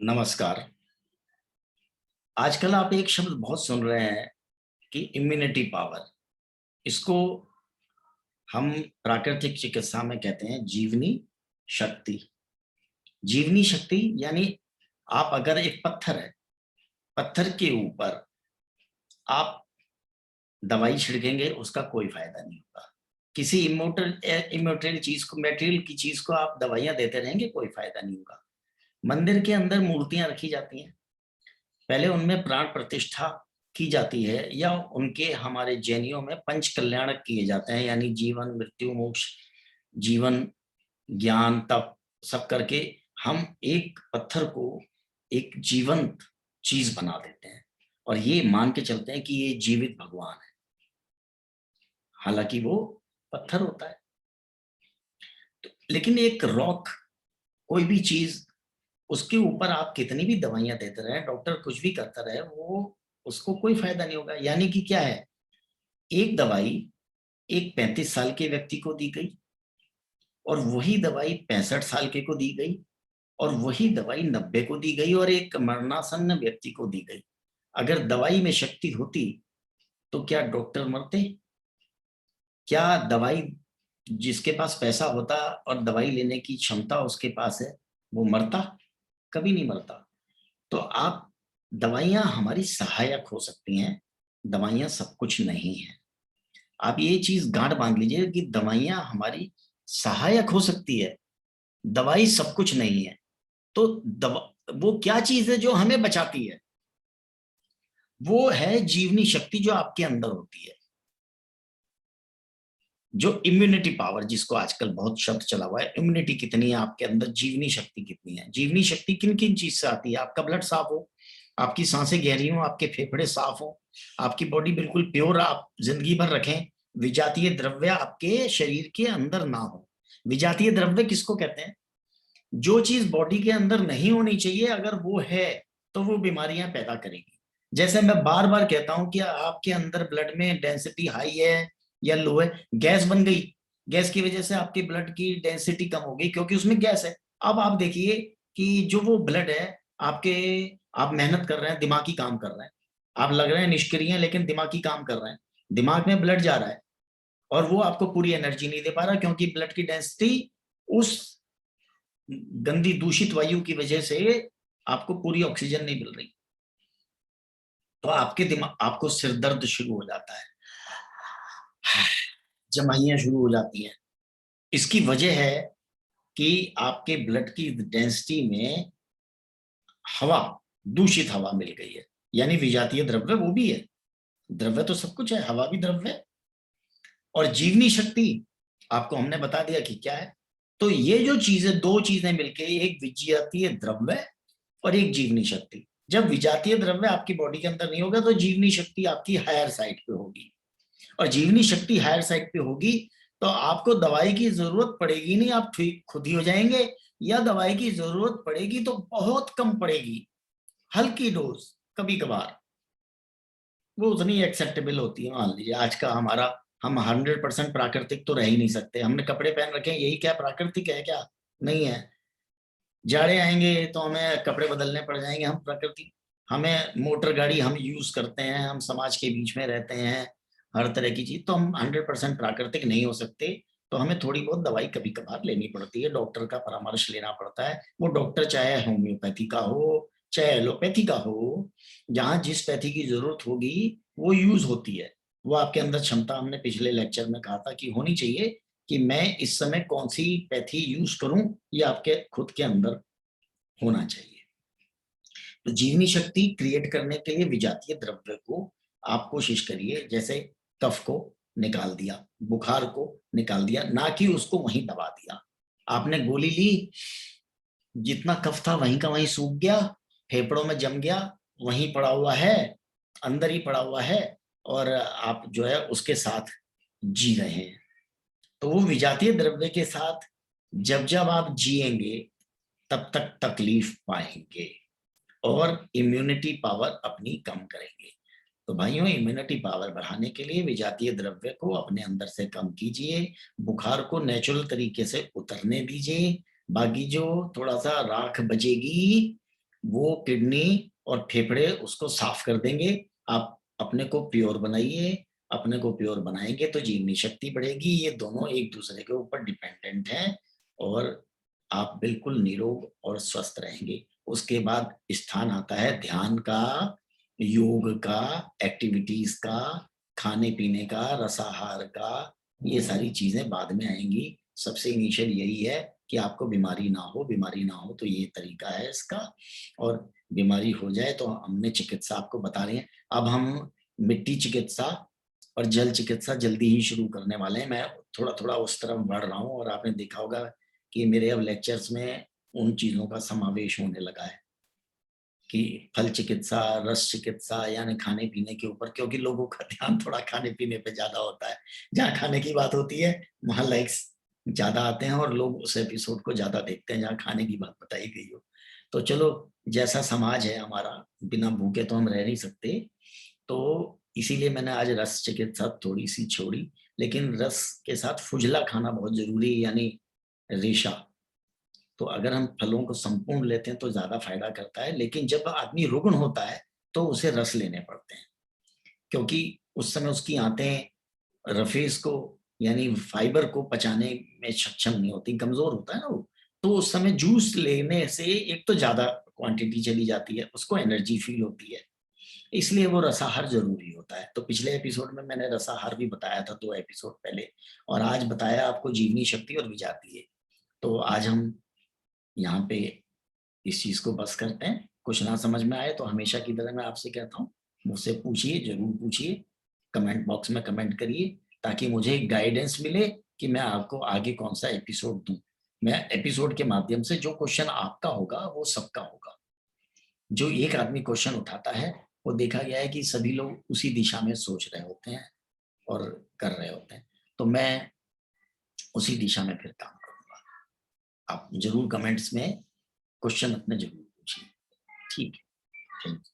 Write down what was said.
नमस्कार। आजकल आप एक शब्द बहुत सुन रहे हैं कि इम्यूनिटी पावर। इसको हम प्राकृतिक चिकित्सा में कहते हैं जीवनी शक्ति। जीवनी शक्ति यानी आप अगर एक पत्थर है, पत्थर के ऊपर आप दवाई छिड़केंगे उसका कोई फायदा नहीं होगा। किसी इमोर्टल चीज को, मटेरियल की चीज को आप दवाइयां देते रहेंगे, कोई फायदा नहीं होगा। मंदिर के अंदर मूर्तियां रखी जाती हैं, पहले उनमें प्राण प्रतिष्ठा की जाती है, या उनके हमारे जैनियों में पंच कल्याणक किए जाते हैं, यानी जीवन मृत्यु मोक्ष, जीवन ज्ञान तप सब करके हम एक पत्थर को एक जीवंत चीज बना देते हैं और ये मान के चलते हैं कि ये जीवित भगवान है, हालांकि वो पत्थर होता है। तो लेकिन एक रॉक, कोई भी चीज, उसके ऊपर आप कितनी भी दवाइयां देते रहे, डॉक्टर कुछ भी करता रहे, वो उसको कोई फायदा नहीं होगा। यानी कि क्या है, एक दवाई एक 35 साल के व्यक्ति को दी गई और वही दवाई 65 साल के को दी गई और वही दवाई 90 को दी गई और एक मरणासन्न व्यक्ति को दी गई। अगर दवाई में शक्ति होती तो क्या डॉक्टर मरते? क्या दवाई, जिसके पास पैसा होता और दवाई लेने की क्षमता उसके पास है, वो मरता? कभी नहीं मरता। तो आप, दवाइयां हमारी सहायक हो सकती हैं, दवाइयां सब कुछ नहीं है। आप ये चीज गांठ बांध लीजिए कि दवाइयां हमारी सहायक हो सकती है, दवाई सब कुछ नहीं है। तो दवा, वो क्या चीज है जो हमें बचाती है? वो है जीवनी शक्ति जो आपके अंदर होती है, जो इम्यूनिटी पावर, जिसको आजकल बहुत शब्द चला हुआ है। इम्यूनिटी कितनी है आपके अंदर, जीवनी शक्ति कितनी है? जीवनी शक्ति किन किन चीज से आती है? आपका ब्लड साफ हो, आपकी सांसें गहरी हो, आपके फेफड़े साफ हो, आपकी बॉडी बिल्कुल प्योर आप जिंदगी भर रखें, विजातीय द्रव्य आपके शरीर के अंदर ना हो। विजातीय द्रव्य किसको कहते हैं? जो चीज बॉडी के अंदर नहीं होनी चाहिए, अगर वो है तो वो बीमारियां पैदा करेगी। जैसे मैं बार बार कहता हूं कि आपके अंदर ब्लड में डेंसिटी हाई है या लो है, गैस बन गई, गैस की वजह से आपकी ब्लड की डेंसिटी कम हो गई क्योंकि उसमें गैस है। अब आप देखिए कि जो वो ब्लड है आपके, आप मेहनत कर रहे हैं, दिमागी काम कर रहे हैं, आप लग रहे हैं निष्क्रिय लेकिन दिमागी काम कर रहे हैं, दिमाग में ब्लड जा रहा है और वो आपको पूरी एनर्जी नहीं दे पा रहा क्योंकि ब्लड की डेंसिटी उस गंदी दूषित वायु की वजह से आपको पूरी ऑक्सीजन नहीं मिल रही। तो आपके दिमाग, आपको सिर दर्द शुरू हो जाता है, जमाइयां शुरू हो जाती हैं। इसकी वजह है कि आपके ब्लड की डेंसिटी में हवा, दूषित हवा मिल गई है, यानी विजातीय द्रव्य वो भी है। द्रव्य तो सब कुछ है, हवा भी द्रव्य है। और जीवनी शक्ति आपको हमने बता दिया कि क्या है। तो ये जो चीजें, दो चीजें मिलके, एक विजातीय द्रव्य और एक जीवनी शक्ति। जब विजातीय द्रव्य आपकी बॉडी के अंदर नहीं होगा तो जीवनी शक्ति आपकी हायर साइड पे होगी, और जीवनी शक्ति हायर साइड पे होगी तो आपको दवाई की जरूरत पड़ेगी नहीं, आप ठीक खुद ही हो जाएंगे, या दवाई की जरूरत पड़ेगी तो बहुत कम पड़ेगी, हल्की डोज कभी कभार, वो उतनी एक्सेप्टेबल होती है। मान लीजिए आज का हमारा, हम 100% प्राकृतिक तो रह ही नहीं सकते। हमने कपड़े पहन रखे हैं, यही क्या प्राकृतिक है? क्या नहीं है। जाड़े आएंगे तो हमें कपड़े बदलने पड़ जाएंगे, हम प्रकृति, हमें मोटर गाड़ी हम यूज करते हैं, हम समाज के बीच में रहते हैं, हर तरह की चीज, तो हम 100% प्राकृतिक नहीं हो सकते। तो हमें थोड़ी बहुत दवाई कभी कभार लेनी पड़ती है, डॉक्टर का परामर्श लेना पड़ता है। वो डॉक्टर चाहे होम्योपैथी का हो चाहे एलोपैथी का हो, जहाँ जिस पैथी की जरूरत होगी वो यूज होती है। वो आपके अंदर क्षमता, हमने पिछले लेक्चर में कहा था कि होनी चाहिए कि मैं इस समय कौन सी पैथी यूज करूं, ये आपके खुद के अंदर होना चाहिए। तो जीवनी शक्ति क्रिएट करने के लिए विजातीय द्रव्य को आप कोशिश करिए, जैसे कफ को निकाल दिया, बुखार को निकाल दिया, ना कि उसको वहीं दबा दिया। आपने गोली ली, जितना कफ था वहीं का वहीं सूख गया, फेफड़ों में जम गया, वहीं पड़ा हुआ है, अंदर ही पड़ा हुआ है, और आप जो है उसके साथ जी रहे हैं। तो वो विजातीय द्रव्य के साथ जब जब आप जिएंगे तब तक तकलीफ पाएंगे और इम्यूनिटी पावर अपनी कम करेंगे। तो भाइयों, इम्यूनिटी पावर बढ़ाने के लिए विजातीय द्रव्य को अपने अंदर से कम कीजिए, बुखार को नेचुरल तरीके से उतरने दीजिए। बाकी जो थोड़ा सा राख बचेगी वो किडनी और फेफड़े उसको साफ कर देंगे। आप अपने को प्योर बनाइए, अपने को प्योर बनाएंगे तो जीवनी शक्ति बढ़ेगी। ये दोनों एक दूसरे के ऊपर डिपेंडेंट हैं और आप बिल्कुल निरोग और स्वस्थ रहेंगे। उसके बाद स्थान आता है ध्यान का, योग का, एक्टिविटीज का, खाने पीने का, रसाहार का। ये सारी चीजें बाद में आएंगी। सबसे इनिशियल यही है कि आपको बीमारी ना हो। बीमारी ना हो तो ये तरीका है इसका, और बीमारी हो जाए तो हमने चिकित्सा आपको बता रहे हैं। अब हम मिट्टी चिकित्सा और जल चिकित्सा जल्दी ही शुरू करने वाले हैं। मैं थोड़ा थोड़ा उस तरफ बढ़ रहा हूँ और आपने देखा होगा कि मेरे अब लेक्चर्स में उन चीजों का समावेश होने लगा है कि फल चिकित्सा, रस चिकित्सा, यानी खाने पीने के ऊपर, क्योंकि लोगों का ध्यान थोड़ा खाने पीने पे ज्यादा होता है। जहाँ खाने की बात होती है वहां लाइक्स ज्यादा आते हैं और लोग उस एपिसोड को ज्यादा देखते हैं जहाँ खाने की बात बताई गई हो। तो चलो, जैसा समाज है हमारा, बिना भूखे तो हम रह नहीं सकते। तो इसीलिए मैंने आज रस चिकित्सा थोड़ी सी छोड़ी, लेकिन रस के साथ फुजला खाना बहुत जरूरी है, यानी रेशा। तो अगर हम फलों को संपूर्ण लेते हैं तो ज्यादा फायदा करता है, लेकिन जब आदमी रुग्ण होता है तो उसे रस लेने पड़ते हैं, क्योंकि उस समय उसकी आंतें रफेज को, यानी फाइबर को पचाने में सक्षम नहीं होती, कमजोर होता है ना वो। तो उस समय जूस लेने से एक तो ज्यादा क्वांटिटी चली जाती है, उसको एनर्जी फील होती है, इसलिए वो रसाहार जरूरी होता है। तो पिछले एपिसोड में मैंने रसाहार भी बताया था 2 एपिसोड पहले, और आज बताया आपको जीवनी शक्ति और विजातीय। तो आज हम यहाँ पे इस चीज को बस करते हैं। कुछ ना समझ में आए तो हमेशा की तरह मैं आपसे कहता हूँ, मुझसे पूछिए, जरूर पूछिए, कमेंट बॉक्स में कमेंट करिए, ताकि मुझे गाइडेंस मिले कि मैं आपको आगे कौन सा एपिसोड दूं। मैं एपिसोड के माध्यम से जो क्वेश्चन आपका होगा वो सबका होगा। जो एक आदमी क्वेश्चन उठाता है, वो देखा गया है कि सभी लोग उसी दिशा में सोच रहे होते हैं और कर रहे होते हैं। तो मैं उसी दिशा में फिर काम करूंगा। आप जरूर कमेंट्स में क्वेश्चन अपने जरूर पूछिए। ठीक है, थैंक यू।